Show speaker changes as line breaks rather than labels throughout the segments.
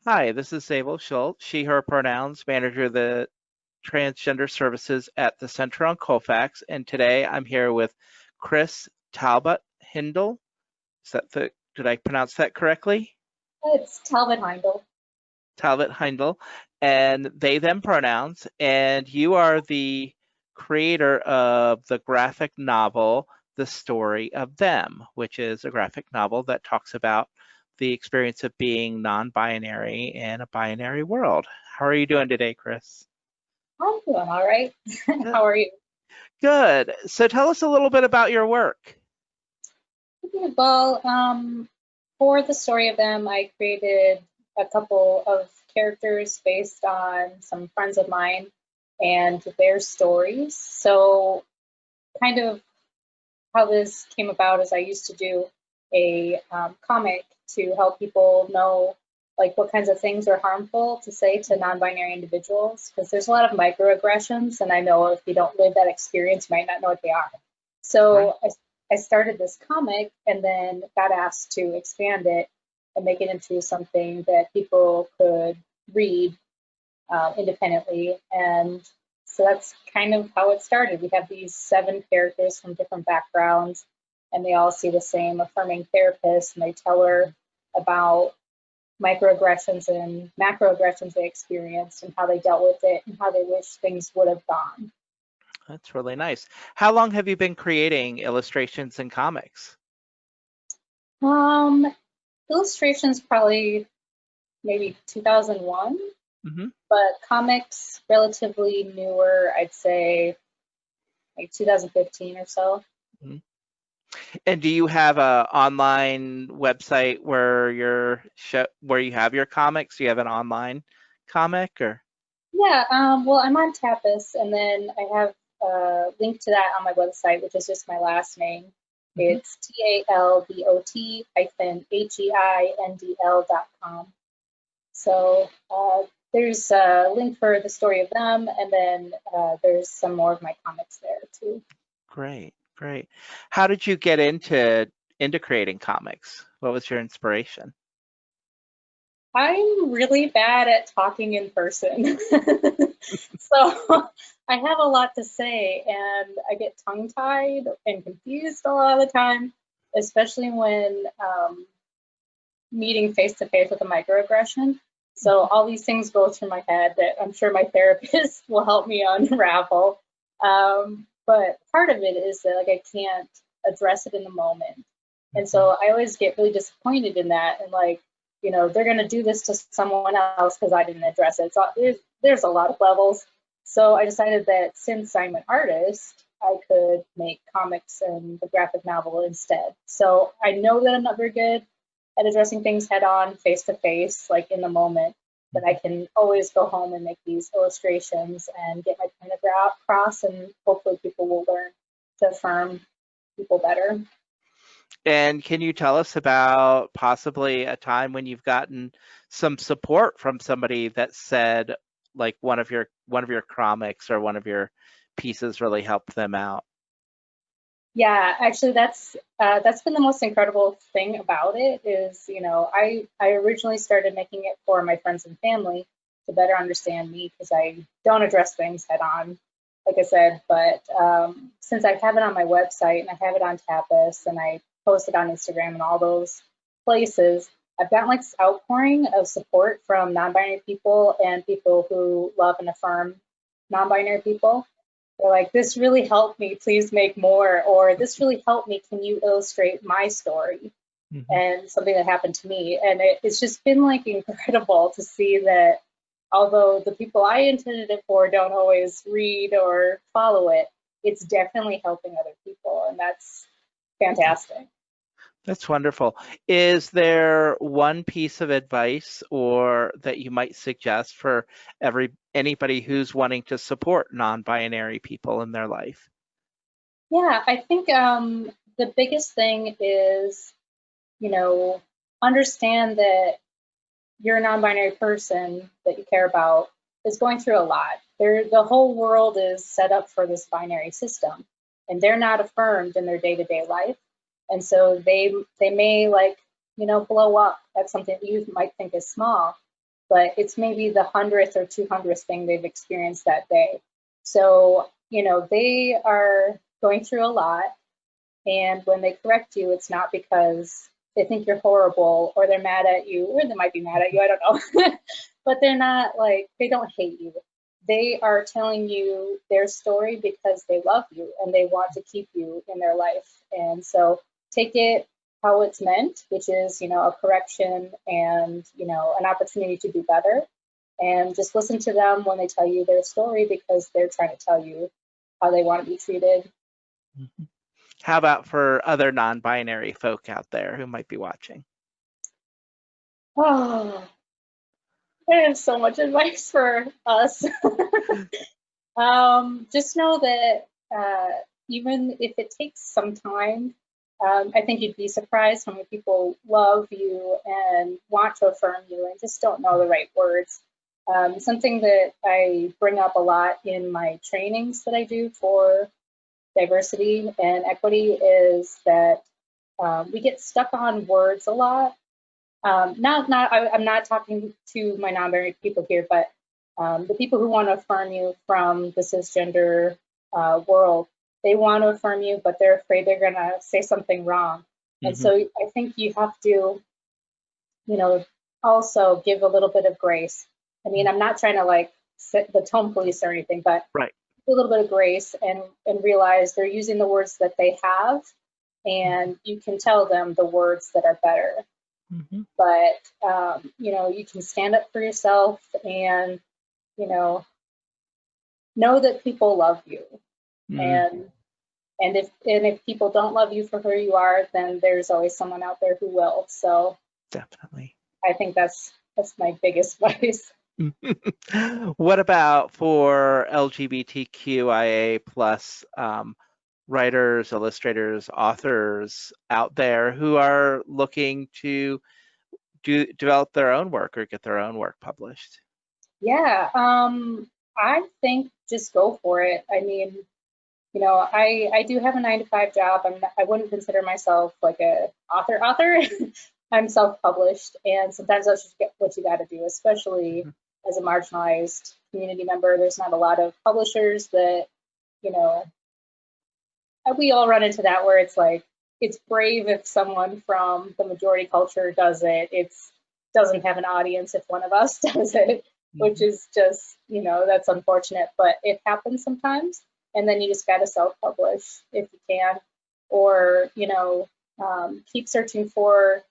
Hi, this is Zabel Schultz, she, her pronouns, manager of the transgender services at the Center on Colfax. And today I'm here with Chris Talbot Heindl. Did I pronounce that correctly?
It's Talbot Heindl.
Talbot Heindl, and they, them pronouns. And you are the creator of the graphic novel, The Story of Them, which is a graphic novel that talks about the experience of being non-binary in a binary world. How are you doing today, Chris?
I'm doing all right.
Good.
How are you?
Good. So tell us a little bit about your work.
Okay, well, for the story of them, I created a couple of characters based on some friends of mine and their stories. So, kind of how this came about is I used to do a comic to help people know like what kinds of things are harmful to say to non-binary individuals because there's a lot of microaggressions, and I know if you don't live that experience, you might not know what they are.
Right.
So I started this comic and then got asked to expand it and make it into something that people could read independently. And so that's kind of how it started. We have these 7 characters from different backgrounds, and they all see the same affirming therapist, and they tell her about microaggressions and macroaggressions they experienced and how they dealt with it and how they wish things would have gone.
That's really nice. How long have you been creating illustrations and comics?
Um, Illustrations probably maybe 2001,
Hmm.
but comics relatively newer, I'd say like 2015 or so.
And do you have a online website where where you have your comics? Do you have an online comic or?
Yeah, well, I'm on Tapas, and then I have a link to that on my website, which is just my last name.
Mhm.
It's talbot HEINDL.com. So there's a link for the story of them, and then there's some more of my comics there too.
Great, great. How did you get into creating comics? What was your inspiration?
I'm really bad at talking in person. So I have a lot to say and I get tongue tied and confused a lot of the time, especially when meeting face to face with a microaggression. So all these things go through my head that I'm sure my therapist will help me unravel. But part of it is that like I can't address it in the moment. And
Mhm.
so I always get really disappointed in that, and like, they're going to do this to someone else because I didn't address it. So there's a lot of levels. So I decided that since I'm an artist, I could make comics and the graphic novel instead. So I know that I'm not very good at addressing things head on, face to face, like in the moment. But I can always go home and make these illustrations and get my point across, and hopefully people will learn to affirm people better.
And can you tell us about possibly a time when you've gotten some support from somebody that said like one of your comics or one of your pieces really helped them out?
Yeah, actually, that's been the most incredible thing about it is, I originally started making it for my friends and family to better understand me because I don't address things head on, like I said. But since I have it on my website and I have it on Tapas and I post it on Instagram and all those places, I've gotten like this outpouring of support from non-binary people and people who love and affirm non-binary people. They're like, this really helped me, please make more, or this really helped me, can you illustrate my story?
Mhm.
And something that happened to me. And it's just been like incredible to see that although the people I intended it for don't always read or follow it, it's definitely helping other people. And that's fantastic.
That's wonderful. Is there one piece of advice or that you might suggest for anybody who's wanting to support non-binary people in their life?
Yeah, I think the biggest thing is, you know, understand that your non-binary person that you care about is going through a lot. The whole world is set up for this binary system, and they're not affirmed in their day-to-day life, and so they may like blow up at something that you might think is small, but it's maybe the 100th or 200th thing they've experienced that day. So, you know, they are going through a lot. And when they correct you, it's not because they think you're horrible or they're mad at you, or they might be mad at you, I don't know. But they're not like, they don't hate you. They are telling you their story because they love you and they want to keep you in their life. And so take it how it's meant, which is, you know, a correction and, you know, an opportunity to do better. And just listen to them when they tell you their story because they're trying to tell you how they want to be treated.
Mm-hmm. How about for other non-binary folk out there who might be watching?
Oh, I have so much advice for us. Just know that even if it takes some time, I think you'd be surprised how many people love you and want to affirm you and just don't know the right words. Something that I bring up a lot in my trainings that I do for diversity and equity is that we get stuck on words a lot. I'm not talking to my non-binary people here, but the people who want to affirm you from the cisgender world, they want to affirm you, but they're afraid they're going to say something wrong. And
Mm-hmm.
so I think you have to, you know, also give a little bit of grace. I mean, I'm not trying to like sit the tone police or anything, but
Right.
a little bit of grace and realize they're using the words that they have, and you can tell them the words that are better.
Mm-hmm.
But you know, you can stand up for yourself and, you know that people love you.
Mm-hmm.
And if people don't love you for who you are, then there's always someone out there who will. So
Definitely.
I think that's my biggest advice.
What about for LGBTQIA plus writers, illustrators, authors out there who are looking to develop their own work or get their own work published?
Yeah, I think just go for it. I mean, you know, I do have a 9 to 5 job. I wouldn't consider myself like a author. I'm self-published, and sometimes that's just what you got to do, especially as a marginalized community member. There's not a lot of publishers that, you know, we all run into that where it's like it's brave if someone from the majority culture does it. It's doesn't have an audience if one of us does it, which is just, you know, that's unfortunate, but it happens sometimes. And then you just got to self-publish if you can, or, you know, keep searching for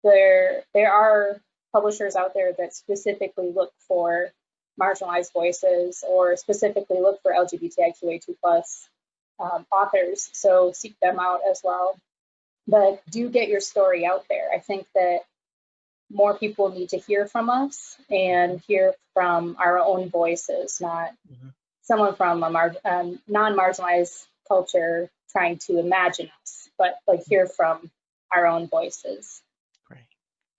there are publishers out there that specifically look for marginalized voices or specifically look for LGBTIQA2 plus authors. So seek them out as well. But do get your story out there. I think that more people need to hear from us and hear from our own voices, not someone from a non-marginalized culture trying to imagine us, but like hear from our own voices.
Great.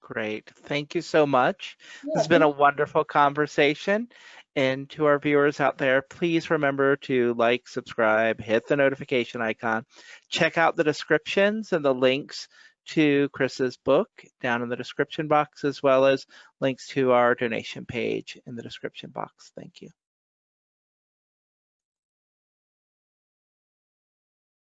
Great. Thank you so much.
Yeah,
This has been a wonderful conversation. And to our viewers out there, please remember to like, subscribe, hit the notification icon, check out the descriptions and the links to Chris's book down in the description box, as well as links to our donation page in the description box. Thank you.